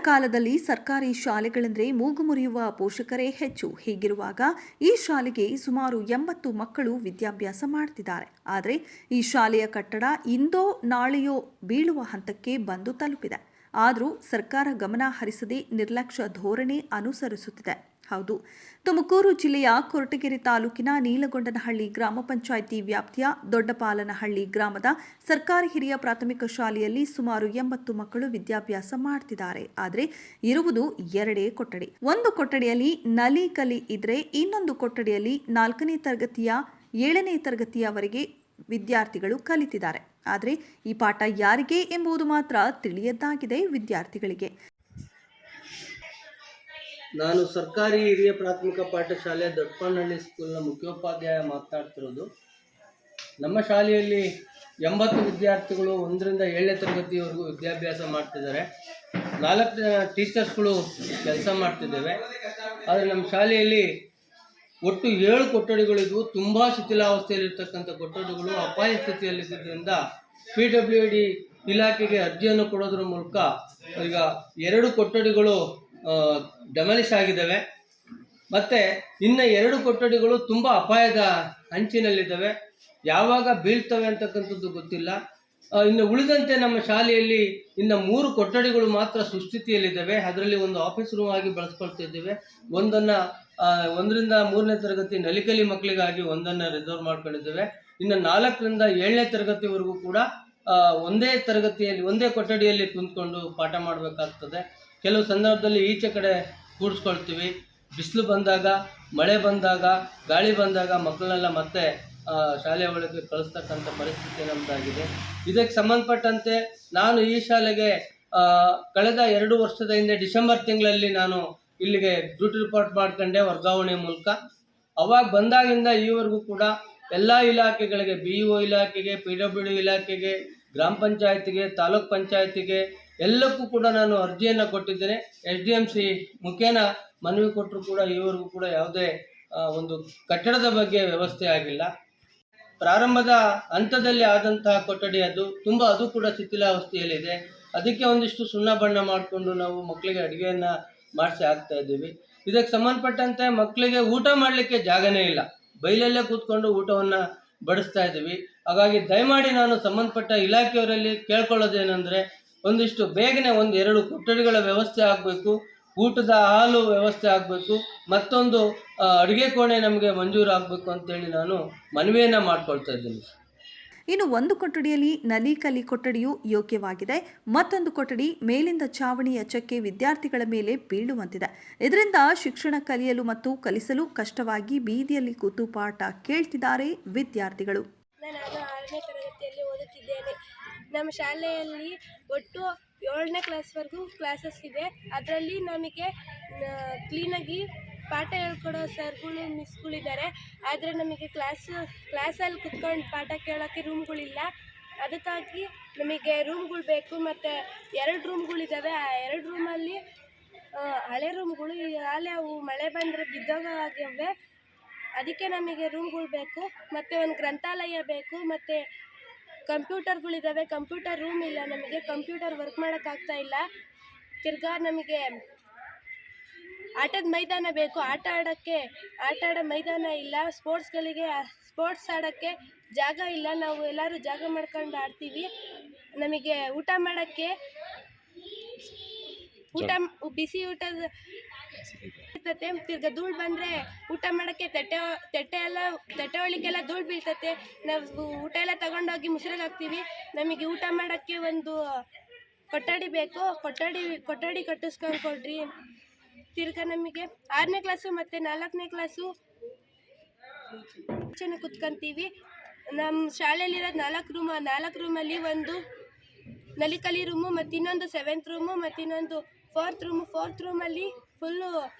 ಕಾಲದಲ್ಲಿ ಸರ್ಕಾರಿ ಶಾಲೆಗಳೆಂದರೆ ಮೂಗು ಮುರಿಯುವ ಪೋಷಕರೇ ಹೆಚ್ಚು. ಹೀಗಿರುವಾಗ ಈ ಶಾಲೆಗೆ ಸುಮಾರು 80 ಮಕ್ಕಳು ವಿದ್ಯಾಭ್ಯಾಸ ಮಾಡ್ತಿದ್ದಾರೆ. ಆದರೆ ಈ ಶಾಲೆಯ ಕಟ್ಟಡ ಇಂದೋ ನಾಳೆಯೋ ಬೀಳುವ ಹಂತಕ್ಕೆ ಬಂದು ತಲುಪಿದೆ. ಆದರೂ ಸರ್ಕಾರ ಗಮನ ಹರಿಸದೆ ನಿರ್ಲಕ್ಷ್ಯ ಧೋರಣೆ ಅನುಸರಿಸುತ್ತಿದೆ. ಹೌದು, ತುಮಕೂರು ಜಿಲ್ಲೆಯ ಕೊರಟಗೆರೆ ತಾಲೂಕಿನ ನೀಲಗೊಂಡನಹಳ್ಳಿ ಗ್ರಾಮ ಪಂಚಾಯಿತಿ ವ್ಯಾಪ್ತಿಯ ದೊಡ್ಡಪಾಲನಹಳ್ಳಿ ಗ್ರಾಮದ ಸರ್ಕಾರಿ ಹಿರಿಯ ಪ್ರಾಥಮಿಕ ಶಾಲೆಯಲ್ಲಿ ಸುಮಾರು 80 ಮಕ್ಕಳು ವಿದ್ಯಾಭ್ಯಾಸ ಮಾಡ್ತಿದ್ದಾರೆ. ಆದರೆ ಇರುವುದು 2 ಕೊಠಡಿ. ಒಂದು ಕೊಠಡಿಯಲ್ಲಿ ನಲಿ ಕಲಿ ಇದ್ರೆ ಇನ್ನೊಂದು ಕೊಠಡಿಯಲ್ಲಿ 4ನೇ ತರಗತಿಯ 7ನೇ ತರಗತಿಯವರೆಗೆ ವಿದ್ಯಾರ್ಥಿಗಳು ಕಲಿತಿದ್ದಾರೆ. ಆದರೆ ಈ ಪಾಠ ಯಾರಿಗೆ ಎಂಬುದು ಮಾತ್ರ ತಿಳಿಯದ್ದಾಗಿದೆ ವಿದ್ಯಾರ್ಥಿಗಳಿಗೆ. ನಾನು ಸರ್ಕಾರಿ ಹಿರಿಯ ಪ್ರಾಥಮಿಕ ಪಾಠಶಾಲೆ ದೊಡ್ಡಪಾಲನಹಳ್ಳಿ ಸ್ಕೂಲ್ನ ಮುಖ್ಯೋಪಾಧ್ಯಾಯ ಮಾತನಾಡ್ತಿರೋದು. ನಮ್ಮ ಶಾಲೆಯಲ್ಲಿ 80 ವಿದ್ಯಾರ್ಥಿಗಳು 1ರಿಂದ 7ನೇ ತರಗತಿಯವರೆಗೂ ವಿದ್ಯಾಭ್ಯಾಸ ಮಾಡ್ತಿದ್ದಾರೆ. 4 ಟೀಚರ್ಸ್ಗಳು ಕೆಲಸ ಮಾಡ್ತಿದ್ದೇವೆ. ಆದರೆ ನಮ್ಮ ಶಾಲೆಯಲ್ಲಿ ಒಟ್ಟು 7 ಕೊಠಡಿಗಳಿದ್ವು. ತುಂಬ ಶಿಥಿಲಾವಸ್ಥೆಯಲ್ಲಿರ್ತಕ್ಕಂಥ ಕೊಠಡಿಗಳು ಅಪಾಯ ಸ್ಥಿತಿಯಲ್ಲಿದ್ದರಿಂದ PWD ಇಲಾಖೆಗೆ ಅರ್ಜಿಯನ್ನು ಕೊಡೋದ್ರ ಮೂಲಕ ಈಗ 2 ಕೊಠಡಿಗಳು ಡೆಮಾಲಿಷ್ ಆಗಿದ್ದಾವೆ. ಮತ್ತು ಇನ್ನು 2 ಕೊಠಡಿಗಳು ತುಂಬ ಅಪಾಯದ ಅಂಚಿನಲ್ಲಿದ್ದಾವೆ. ಯಾವಾಗ ಬೀಳ್ತವೆ ಅಂತಕ್ಕಂಥದ್ದು ಗೊತ್ತಿಲ್ಲ. ಇನ್ನು ಉಳಿದಂತೆ ನಮ್ಮ ಶಾಲೆಯಲ್ಲಿ ಇನ್ನು 3 ಕೊಠಡಿಗಳು ಮಾತ್ರ ಸುಸ್ಥಿತಿಯಲ್ಲಿದ್ದಾವೆ. ಅದರಲ್ಲಿ ಒಂದು ಆಫೀಸ್ ರೂಮ್ ಆಗಿ ಬಳಸ್ಕೊಳ್ತಿದ್ದೇವೆ. ಒಂದನ್ನು 1ರಿಂದ 3ನೇ ತರಗತಿ ನಲಿಕಲಿ ಮಕ್ಕಳಿಗಾಗಿ ಒಂದನ್ನು ರಿಸರ್ವ್ ಮಾಡ್ಕೊಂಡಿದ್ದೇವೆ. ಇನ್ನು 4ರಿಂದ 7ನೇ ತರಗತಿವರೆಗೂ ಕೂಡ ಒಂದೇ ಕೊಠಡಿಯಲ್ಲಿ ಕುಂತ್ಕೊಂಡು ಪಾಠ ಮಾಡಬೇಕಾಗ್ತದೆ. ಕೆಲವು ಸಂದರ್ಭದಲ್ಲಿ ಈಚೆ ಕಡೆ ಕೂಡಿಸ್ಕೊಳ್ತೀವಿ. ಬಿಸಿಲು ಬಂದಾಗ, ಮಳೆ ಬಂದಾಗ, ಗಾಳಿ ಬಂದಾಗ ಮಕ್ಕಳನ್ನೆಲ್ಲ ಮತ್ತೆ ಶಾಲೆಯ ಒಳಗೆ ಕಳಿಸ್ತಕ್ಕಂಥ ಪರಿಸ್ಥಿತಿ ನಮ್ಮದಾಗಿದೆ. ಇದಕ್ಕೆ ಸಂಬಂಧಪಟ್ಟಂತೆ ನಾನು ಈ ಶಾಲೆಗೆ ಕಳೆದ 2 ವರ್ಷದ ಹಿಂದೆ ಡಿಸೆಂಬರ್ ತಿಂಗಳಲ್ಲಿ ನಾನು ಇಲ್ಲಿಗೆ ಡ್ಯೂಟಿ ರಿಪೋರ್ಟ್ ಮಾಡ್ಕೊಂಡೆ ವರ್ಗಾವಣೆ ಮೂಲಕ. ಅವಾಗ ಬಂದಾಗಿಂದ ಈವರೆಗೂ ಕೂಡ ಎಲ್ಲ ಇಲಾಖೆಗಳಿಗೆ, BEO ಇಲಾಖೆಗೆ, PWD ಇಲಾಖೆಗೆ, ಗ್ರಾಮ ಪಂಚಾಯತಿಗೆ, ತಾಲೂಕ್ ಪಂಚಾಯತಿಗೆ ಎಲ್ಲಕ್ಕೂ ಕೂಡ ನಾನು ಅರ್ಜಿಯನ್ನು ಕೊಟ್ಟಿದ್ದೇನೆ. SDMC ಮುಖೇನ ಮನವಿ ಕೊಟ್ಟರು ಕೂಡ ಈವರೆಗೂ ಕೂಡ ಯಾವುದೇ ಒಂದು ಕಟ್ಟಡದ ಬಗ್ಗೆ ವ್ಯವಸ್ಥೆ ಆಗಿಲ್ಲ. ಪ್ರಾರಂಭದ ಹಂತದಲ್ಲಿ ಆದಂತಹ ಕೊಠಡಿ ಅದು ಕೂಡ ಶಿಥಿಲಾವಸ್ಥೆಯಲ್ಲಿದೆ. ಅದಕ್ಕೆ ಒಂದಿಷ್ಟು ಸುಣ್ಣ ಬಣ್ಣ ಮಾಡಿಕೊಂಡು ನಾವು ಮಕ್ಕಳಿಗೆ ಅಡುಗೆಯನ್ನು ಮಾಡಿಸಿ ಹಾಕ್ತಾ ಇದ್ದೀವಿ. ಇದಕ್ಕೆ ಸಂಬಂಧಪಟ್ಟಂತೆ ಮಕ್ಕಳಿಗೆ ಊಟ ಮಾಡಲಿಕ್ಕೆ ಜಾಗನೇ ಇಲ್ಲ. ಬೈಲಲ್ಲೇ ಕೂತ್ಕೊಂಡು ಊಟವನ್ನು ಬಡಿಸ್ತಾ ಇದ್ದೀವಿ. ಹಾಗಾಗಿ ದಯಮಾಡಿ ನಾನು ಸಂಬಂಧಪಟ್ಟ ಇಲಾಖೆಯವರಲ್ಲಿ ಕೇಳ್ಕೊಳ್ಳೋದೇನೆಂದರೆ, ಒಂದಿಷ್ಟು ಬೇಗನೆ 1-2 ಕೊಠಡಿಗಳ ವ್ಯವಸ್ಥೆ ಆಗಬೇಕು, ಊಟದ ಹಾಲು ವ್ಯವಸ್ಥೆ ಆಗಬೇಕು, ಮತ್ತೊಂದು ಅಡುಗೆ ಕೋಣೆ ನಮಗೆ ಮಂಜೂರು ಆಗಬೇಕು ಅಂತೇಳಿ ನಾನು ಮನವಿಯನ್ನು ಮಾಡ್ಕೊಳ್ತಾ ಇದ್ದೀನಿ. ಇನ್ನು ಒಂದು ಕೊಠಡಿಯಲ್ಲಿ ನಲಿ ಕಲಿ ಕೊಠಡಿಯು ಯೋಗ್ಯವಾಗಿದೆ. ಮತ್ತೊಂದು ಕೊಠಡಿ ಮೇಲಿಂದ ಚಾವಣಿಯ ಚಕ್ಕೆ ವಿದ್ಯಾರ್ಥಿಗಳ ಮೇಲೆ ಬೀಳುವಂತಿದೆ. ಇದರಿಂದ ಶಿಕ್ಷಣ ಕಲಿಯಲು ಮತ್ತು ಕಲಿಸಲು ಕಷ್ಟವಾಗಿ ಬೀದಿಯಲ್ಲಿ ಕೂತು ಪಾಠ ಕೇಳ್ತಿದ್ದಾರೆ ವಿದ್ಯಾರ್ಥಿಗಳು. ನಾನು 6ನೇ ತರಗತಿಯಲ್ಲಿ ಓದುತ್ತಿದ್ದೇನೆ. ನಮ್ಮ ಶಾಲೆಯಲ್ಲಿ ಒಟ್ಟು 7ನೇ ಕ್ಲಾಸ್ವರೆಗೂ ಕ್ಲಾಸಸ್ ಇದೆ. ಅದರಲ್ಲಿ ನಮಗೆ ಕ್ಲೀನಾಗಿ ಪಾಠ ಹೇಳ್ಕೊಡೋ ಸರ್ಗಳು, ಮಿಸ್ಗಳಿದ್ದಾರೆ. ಆದರೆ ನಮಗೆ ಕ್ಲಾಸಲ್ಲಿ ಕುತ್ಕೊಂಡು ಪಾಠ ಕೇಳೋಕ್ಕೆ ರೂಮ್ಗಳಿಲ್ಲ. ಅದಕ್ಕಾಗಿ ನಮಗೆ ರೂಮ್ಗಳು ಬೇಕು. ಮತ್ತು 2 ರೂಮ್ಗಳಿದ್ದಾವೆ. ಆ 2 ರೂಮಲ್ಲಿ ಹಳೆ ರೂಮ್ಗಳು ಈಗಾಗಲೇ ಅವು ಮಳೆ ಬಂದರೆ ಬಿದ್ದೋಗಿವೆ. ಅದಕ್ಕೆ ನಮಗೆ ರೂಮ್ಗಳು ಬೇಕು. ಮತ್ತು ಒಂದು ಗ್ರಂಥಾಲಯ ಬೇಕು. ಮತ್ತು ಕಂಪ್ಯೂಟರ್ಗಳಿದ್ದಾವೆ. ಕಂಪ್ಯೂಟರ್ ರೂಮ್ ಇಲ್ಲ, ನಮಗೆ ಕಂಪ್ಯೂಟರ್ ವರ್ಕ್ ಮಾಡೋಕ್ಕಾಗ್ತಾ ಇಲ್ಲ. ತಿರ್ಗಾ ನಮಗೆ ಆಟದ ಮೈದಾನ ಬೇಕು. ಆಟ ಆಡೋ ಮೈದಾನ ಇಲ್ಲ. ಸ್ಪೋರ್ಟ್ಸ್ ಆಡೋಕ್ಕೆ ಜಾಗ ಇಲ್ಲ. ನಾವು ಎಲ್ಲರೂ ಜಾಗ ಮಾಡ್ಕೊಂಡು ಆಡ್ತೀವಿ. ನಮಗೆ ಊಟ ಮಾಡೋಕ್ಕೆ ಬಿಸಿ ಊಟದ ಇರ್ತತೆ. ತಿರ್ಗಾ ಧೂಳು ಬಂದರೆ ಊಟ ಮಾಡೋಕ್ಕೆ ತಟ್ಟೆ ಒಳಗೆಲ್ಲ ಧೂಳು ಬೀಳ್ತತೆ. ನಾವು ಊಟ ಎಲ್ಲ ತಗೊಂಡೋಗಿ ಮುಸುರೆಗೆ ಹಾಕ್ತೀವಿ. ನಮಗೆ ಊಟ ಮಾಡೋಕ್ಕೆ ಒಂದು ಕೊಠಡಿ ಬೇಕು. ಕೊಠಡಿ ಕಟ್ಟಿಸ್ಕೊಂಡು ಕೊಡ್ರಿ. ತಿರ್ಗಾ ನಮಗೆ 6ನೇ ಕ್ಲಾಸು ಮತ್ತು 4ನೇ ಕ್ಲಾಸು ಚೆನ್ನಾಗಿ ಕುತ್ಕೊಂತೀವಿ. ನಮ್ಮ ಶಾಲೆಯಲ್ಲಿರೋದು 4 ರೂಮಲ್ಲಿ ಒಂದು ನಲಿಕಲಿ ರೂಮು, ಮತ್ತು ಇನ್ನೊಂದು 7th ರೂಮು, ಮತ್ತು ಇನ್ನೊಂದು 4th ರೂಮಲ್ಲಿ ಫುಲ್ಲು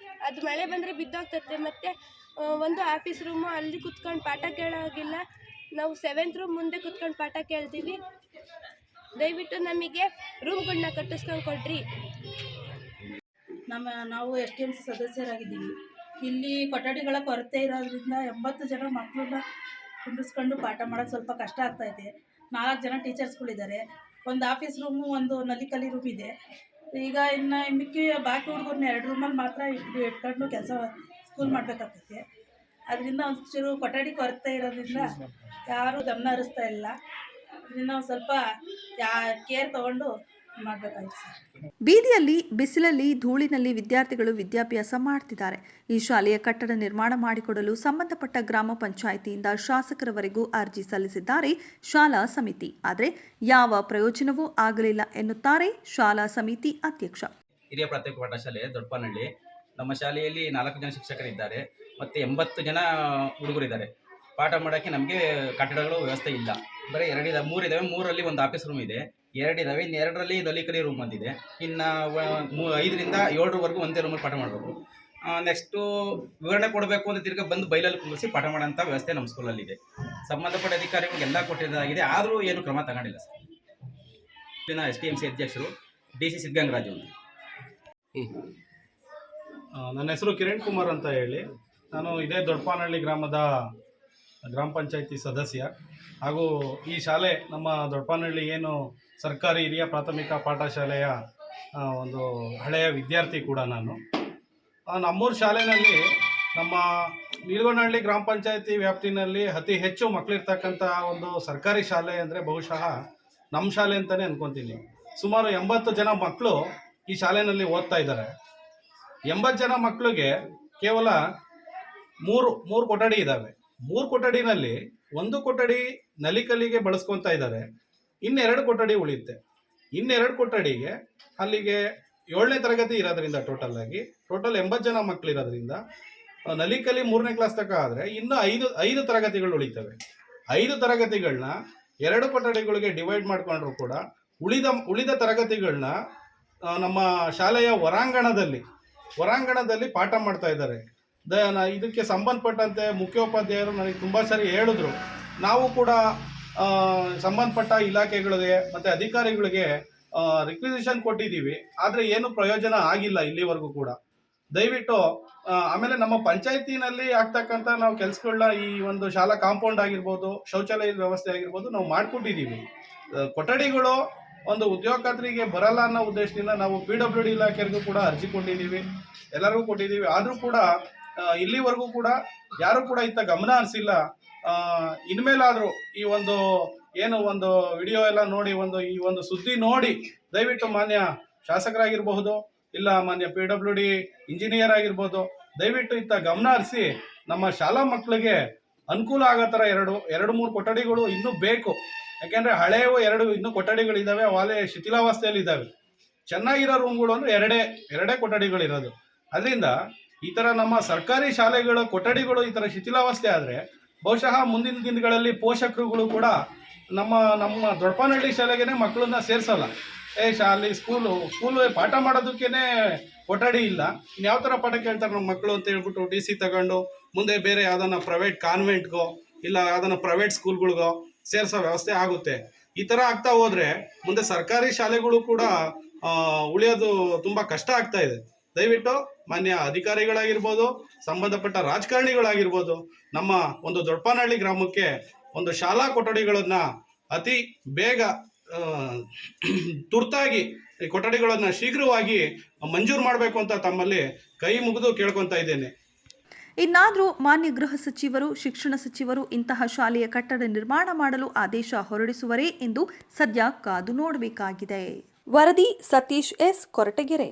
ಅದು ಮಳೆ ಬಂದರೆ ಬಿದ್ದೋಗ್ತದೆ. ಮತ್ತು ಒಂದು ಆಫೀಸ್ ರೂಮು, ಅಲ್ಲಿ ಕುತ್ಕೊಂಡು ಪಾಠ ಕೇಳೋಗಿಲ್ಲ. ನಾವು 7th ರೂಮ್ ಮುಂದೆ ಕುತ್ಕೊಂಡು ಪಾಠ ಕೇಳ್ತೀವಿ. ದಯವಿಟ್ಟು ನಮಗೆ ರೂಮ್ಗಳನ್ನ ಕಟ್ಟಿಸ್ಕೊಂಡು ಕೊಡ್ರಿ. ನಾವು SDMC ಸದಸ್ಯರಾಗಿದ್ದೀವಿ. ಇಲ್ಲಿ ಕೊಠಡಿಗಳ ಕೊರತೆ ಇರೋದ್ರಿಂದ 80 ಜನ ಮಕ್ಕಳನ್ನ ಕುಂಡಿಸ್ಕೊಂಡು ಪಾಠ ಮಾಡೋಕ್ಕೆ ಸ್ವಲ್ಪ ಕಷ್ಟ ಆಗ್ತಾಯಿದೆ. 4 ಜನ ಟೀಚರ್ಸ್ಗಳಿದ್ದಾರೆ. ಒಂದು ಆಫೀಸ್ ರೂಮು, ಒಂದು ನಲಿಕಲಿ ರೂಮ್ ಇದೆ. ಈಗ ಇನ್ನು ಮಿಕ್ಕಿ ಬಾಕಿ ಹುಡುಗರನ್ನ 2 ರೂಮಲ್ಲಿ ಮಾತ್ರ ಇಟ್ಕೊಂಡು ಕೆಲಸ ಸ್ಕೂಲ್ ಮಾಡಬೇಕಾಗ್ತೈತೆ. ಅದರಿಂದ ಒಂಚೂರು ಕೊಠಡಿ ಕೊರತೆ ಇರೋದ್ರಿಂದ ಯಾರೂ ಗಮನ ಹರಿಸ್ತಾ ಇಲ್ಲ. ಅದರಿಂದ ಒಂದು ಸ್ವಲ್ಪ ಕೇರ್ ತೊಗೊಂಡು ಮಾಡಬೇಕಾಗಿತ್ತು ಸರ್. ಬೀದಿಯಲ್ಲಿ, ಬಿಸಿಲಲ್ಲಿ, ಧೂಳಿನಲ್ಲಿ ವಿದ್ಯಾರ್ಥಿಗಳು ವಿದ್ಯಾಭ್ಯಾಸ ಮಾಡ್ತಿದ್ದಾರೆ. ಈ ಶಾಲೆಯ ಕಟ್ಟಡ ನಿರ್ಮಾಣ ಮಾಡಿಕೊಡಲು ಸಂಬಂಧಪಟ್ಟ ಗ್ರಾಮ ಪಂಚಾಯಿತಿಯಿಂದ ಶಾಸಕರವರೆಗೂ ಅರ್ಜಿ ಸಲ್ಲಿಸಿದ್ದಾರೆ ಶಾಲಾ ಸಮಿತಿ. ಆದರೆ ಯಾವ ಪ್ರಯೋಜನವೂ ಆಗಲಿಲ್ಲ ಎನ್ನುತ್ತಾರೆ ಶಾಲಾ ಸಮಿತಿ ಅಧ್ಯಕ್ಷ. ಹಿರಿಯ ಪ್ರಾಥಮಿಕ ಪಾಠಶಾಲೆ ದೊಡ್ಡಪನಹಳ್ಳಿ. ನಮ್ಮ ಶಾಲೆಯಲ್ಲಿ 4 ಜನ ಶಿಕ್ಷಕರಿದ್ದಾರೆ ಮತ್ತು 80 ಜನ ಹುಡುಗರಿದ್ದಾರೆ. ಪಾಠ ಮಾಡೋಕ್ಕೆ ನಮಗೆ ಕಟ್ಟಡಗಳು ವ್ಯವಸ್ಥೆ ಇಲ್ಲ. ಬರೀ 3 ಇದ್ದಾವೆ. 3ರಲ್ಲಿ ಒಂದು ಆಫೀಸ್ ರೂಮ್ ಇದೆ, 2 ಇದ್ದಾವೆ. ಇನ್ನು 2ರಲ್ಲಿ ನಲಿಕಲಿ ರೂಮ್ ಬಂದಿದೆ. ಇನ್ನು 5ರಿಂದ 7ರವರೆಗೂ ಒಂದೇ ರೂಮಲ್ಲಿ ಪಾಠ ಮಾಡಬೇಕು. ನೆಕ್ಸ್ಟು ವಿವರಣೆ ಕೊಡಬೇಕು ಅಂತ ತಿರ್ಗಿ ಬಂದು ಬೈಲಲ್ಲಿ ಕೂರಿಸಿ ಪಾಠ ಮಾಡೋಂಥ ವ್ಯವಸ್ಥೆ ನಮ್ಮ ಸ್ಕೂಲಲ್ಲಿದೆ. ಸಂಬಂಧಪಟ್ಟ ಅಧಿಕಾರಿಗಳಿಗೆಲ್ಲ ಕೊಟ್ಟಿದ್ದಾಗಿದೆ, ಆದರೂ ಏನು ಕ್ರಮ ತಗೊಂಡಿಲ್ಲ ಸರ್. ಇಲ್ಲಿನ STMC ಅಧ್ಯಕ್ಷರು DC ಸಿದ್ಧಗಂಗರಾಜು ಅಂತ. ನನ್ನ ಹೆಸರು ಕಿರಣ್ ಕುಮಾರ್ ಅಂತ ಹೇಳಿ, ನಾನು ಇದೇ ದೊಡ್ಡಪನಹಳ್ಳಿ ಗ್ರಾಮದ ಗ್ರಾಮ ಪಂಚಾಯಿತಿ ಸದಸ್ಯ ಹಾಗೂ ಈ ಶಾಲೆ ನಮ್ಮ ದೊಡ್ಡಪನಹಳ್ಳಿ ಏನು ಸರ್ಕಾರಿ ಹಿರಿಯ ಪ್ರಾಥಮಿಕ ಪಾಠಶಾಲೆಯ ಒಂದು ಹಳೆಯ ವಿದ್ಯಾರ್ಥಿ ಕೂಡ ನಾನು. ನಮ್ಮೂರು ಶಾಲೆಯಲ್ಲಿ ನಮ್ಮ ನೀಲಗೊಂಡನಹಳ್ಳಿ ಗ್ರಾಮ ಪಂಚಾಯಿತಿ ವ್ಯಾಪ್ತಿನಲ್ಲಿ ಅತಿ ಹೆಚ್ಚು ಮಕ್ಕಳಿರ್ತಕ್ಕಂಥ ಒಂದು ಸರ್ಕಾರಿ ಶಾಲೆ ಅಂದರೆ ಬಹುಶಃ ನಮ್ಮ ಶಾಲೆ ಅಂತಲೇ ಅಂದ್ಕೊತೀನಿ. ಸುಮಾರು 80 ಜನ ಮಕ್ಕಳು ಈ ಶಾಲೆಯಲ್ಲಿ ಓದ್ತಾ ಇದ್ದಾರೆ. 80 ಜನ ಮಕ್ಕಳಿಗೆ ಕೇವಲ ಮೂರು ಕೊಠಡಿ ಇದ್ದಾವೆ. 3 ಕೊಠಡಿನಲ್ಲಿ 1 ಕೊಠಡಿ ನಲಿಕಲಿಗೆ ಬಳಸ್ಕೊತಾ ಇದ್ದಾರೆ, ಇನ್ನೆರಡು ಕೊಠಡಿ ಉಳಿಯುತ್ತೆ. ಇನ್ನೆರಡು ಕೊಠಡಿಗೆ ಅಲ್ಲಿಗೆ 7ನೇ ತರಗತಿ ಇರೋದ್ರಿಂದ ಟೋಟಲ್ 80 ಜನ ಮಕ್ಕಳಿರೋದ್ರಿಂದ ನಲಿಕಲಿ 3ನೇ ಕ್ಲಾಸ್ ತನಕ ಆದರೆ ಇನ್ನೂ 5 ತರಗತಿಗಳು ಉಳಿತವೆ. 5 ತರಗತಿಗಳನ್ನ 2 ಕೊಠಡಿಗಳಿಗೆ ಡಿವೈಡ್ ಮಾಡಿಕೊಂಡ್ರು ಕೂಡ ಉಳಿದ ತರಗತಿಗಳನ್ನ ನಮ್ಮ ಶಾಲೆಯ ಹೊರಾಂಗಣದಲ್ಲಿ ಪಾಠ ಮಾಡ್ತಾ ಇದ್ದಾರೆ. ಇದಕ್ಕೆ ಸಂಬಂಧಪಟ್ಟಂತೆ ಮುಖ್ಯೋಪಾಧ್ಯಾಯರು ನನಗೆ ತುಂಬ ಸರಿ ಹೇಳಿದ್ರು. ನಾವು ಕೂಡ ಸಂಬಂಧಪಟ್ಟ ಇಲಾಖೆಗಳಿಗೆ ಮತ್ತು ಅಧಿಕಾರಿಗಳಿಗೆ ರಿಕ್ವಿಸಿಷನ್ ಕೊಟ್ಟಿದ್ದೀವಿ, ಆದರೆ ಏನು ಪ್ರಯೋಜನ ಆಗಿಲ್ಲ ಇಲ್ಲಿವರೆಗೂ ಕೂಡ. ದಯವಿಟ್ಟು ಆಮೇಲೆ ನಮ್ಮ ಪಂಚಾಯತಿನಲ್ಲಿ ಆಗ್ತಕ್ಕಂಥ ನಾವು ಕೆಲಸಗಳನ್ನ ಈ ಒಂದು ಶಾಲಾ ಕಾಂಪೌಂಡ್ ಆಗಿರ್ಬೋದು, ಶೌಚಾಲಯದ ವ್ಯವಸ್ಥೆ ಆಗಿರ್ಬೋದು ನಾವು ಮಾಡಿಕೊಟ್ಟಿದ್ದೀವಿ. ಕೊಠಡಿಗಳು ಒಂದು ಉದ್ಯೋಗ ಖಾತ್ರಿಗೆ ಬರಲ್ಲ ಅನ್ನೋ ಉದ್ದೇಶದಿಂದ ನಾವು PWD ಇಲಾಖೆಗೂ ಕೂಡ ಅರ್ಜಿ ಕೊಟ್ಟಿದ್ದೀವಿ, ಎಲ್ಲರಿಗೂ ಕೊಟ್ಟಿದ್ದೀವಿ. ಆದರೂ ಕೂಡ ಇಲ್ಲಿವರೆಗೂ ಕೂಡ ಯಾರೂ ಕೂಡ ಇತ್ತ ಗಮನ ಹರಿಸಿಲ್ಲ. ಇನ್ಮೇಲಾದರೂ ಈ ಒಂದು ವಿಡಿಯೋ ಎಲ್ಲ ನೋಡಿ ಈ ಒಂದು ಸುದ್ದಿ ನೋಡಿ ದಯವಿಟ್ಟು ಮಾನ್ಯ ಶಾಸಕರಾಗಿರ್ಬಹುದು, ಇಲ್ಲ ಮಾನ್ಯ PWD ಇಂಜಿನಿಯರ್ ಆಗಿರ್ಬೋದು, ದಯವಿಟ್ಟು ಇತ್ತ ಗಮನ ಹರಿಸಿ ನಮ್ಮ ಶಾಲಾ ಮಕ್ಕಳಿಗೆ ಅನುಕೂಲ ಆಗೋ ಥರ 2-3 ಕೊಠಡಿಗಳು ಇನ್ನೂ ಬೇಕು. ಯಾಕೆಂದರೆ ಹಳೆಯವು 2 ಇನ್ನೂ ಕೊಠಡಿಗಳಿದ್ದಾವೆ, ಅವಾಗಲೇ ಶಿಥಿಲಾವಸ್ಥೆಯಲ್ಲಿದ್ದಾವೆ. ಚೆನ್ನಾಗಿರೋ ರೂಮ್ಗಳು ಅಂದರೆ ಎರಡೇ ಕೊಠಡಿಗಳಿರೋದು. ಅದರಿಂದ ಈ ಥರ ನಮ್ಮ ಸರ್ಕಾರಿ ಶಾಲೆಗಳ ಕೊಠಡಿಗಳು ಈ ಥರ ಶಿಥಿಲಾವಸ್ಥೆ ಆದರೆ ಬಹುಶಃ ಮುಂದಿನ ದಿನಗಳಲ್ಲಿ ಪೋಷಕರುಗಳು ಕೂಡ ನಮ್ಮ ದೊಡ್ಡಪನಹಳ್ಳಿ ಶಾಲೆಗೇ ಮಕ್ಕಳನ್ನ ಸೇರಿಸಲ್ಲ. ಸ್ಕೂಲು ಪಾಠ ಮಾಡೋದಕ್ಕೇ ಕೊಠಡಿ ಇಲ್ಲ, ಯಾವ ಥರ ಪಾಠ ಕೇಳ್ತಾರೆ ನಮ್ಮ ಮಕ್ಕಳು ಅಂತ ಹೇಳ್ಬಿಟ್ಟು DC ತಗೊಂಡು ಮುಂದೆ ಬೇರೆ ಯಾವುದನ್ನ ಪ್ರೈವೇಟ್ ಕಾನ್ವೆಂಟ್ಗೋ ಇಲ್ಲ ಯಾವುದನ್ನ ಪ್ರೈವೇಟ್ ಸ್ಕೂಲ್ಗಳಿಗೋ ಸೇರಿಸೋ ವ್ಯವಸ್ಥೆ ಆಗುತ್ತೆ. ಈ ಥರ ಆಗ್ತಾ ಹೋದರೆ ಮುಂದೆ ಸರ್ಕಾರಿ ಶಾಲೆಗಳು ಕೂಡ ಉಳಿಯೋದು ತುಂಬ ಕಷ್ಟ ಆಗ್ತಾ ಇದೆ. ದಯವಿಟ್ಟು ಮಾನ್ಯ ಅಧಿಕಾರಿಗಳಾಗಿರ್ಬೋದು, ಸಂಬಂಧಪಟ್ಟ ರಾಜಕಾರಣಿಗಳಾಗಿರ್ಬೋದು, ನಮ್ಮ ಒಂದು ದೊಡ್ಡಪನಹಳ್ಳಿ ಗ್ರಾಮಕ್ಕೆ ಒಂದು ಶಾಲಾ ಕೊಠಡಿಗಳನ್ನು ಅತಿ ಬೇಗ ತುರ್ತಾಗಿ ಈ ಕೊಠಡಿಗಳನ್ನು ಶೀಘ್ರವಾಗಿ ಮಂಜೂರು ಮಾಡಬೇಕು ಅಂತ ತಮ್ಮಲ್ಲಿ ಕೈ ಮುಗಿದು ಕೇಳ್ಕೊತಾ ಇದ್ದೇನೆ. ಇನ್ನಾದರೂ ಮಾನ್ಯ ಗೃಹ ಸಚಿವರು, ಶಿಕ್ಷಣ ಸಚಿವರು ಇಂತಹ ಶಾಲೆಯ ಕಟ್ಟಡ ನಿರ್ಮಾಣ ಮಾಡಲು ಆದೇಶ ಹೊರಡಿಸುವರೇ ಎಂದು ಸದ್ಯ ಕಾದು ನೋಡಬೇಕಾಗಿದೆ. ವರದಿ ಸತೀಶ್ S, ಕೊರಟಗೆರೆ.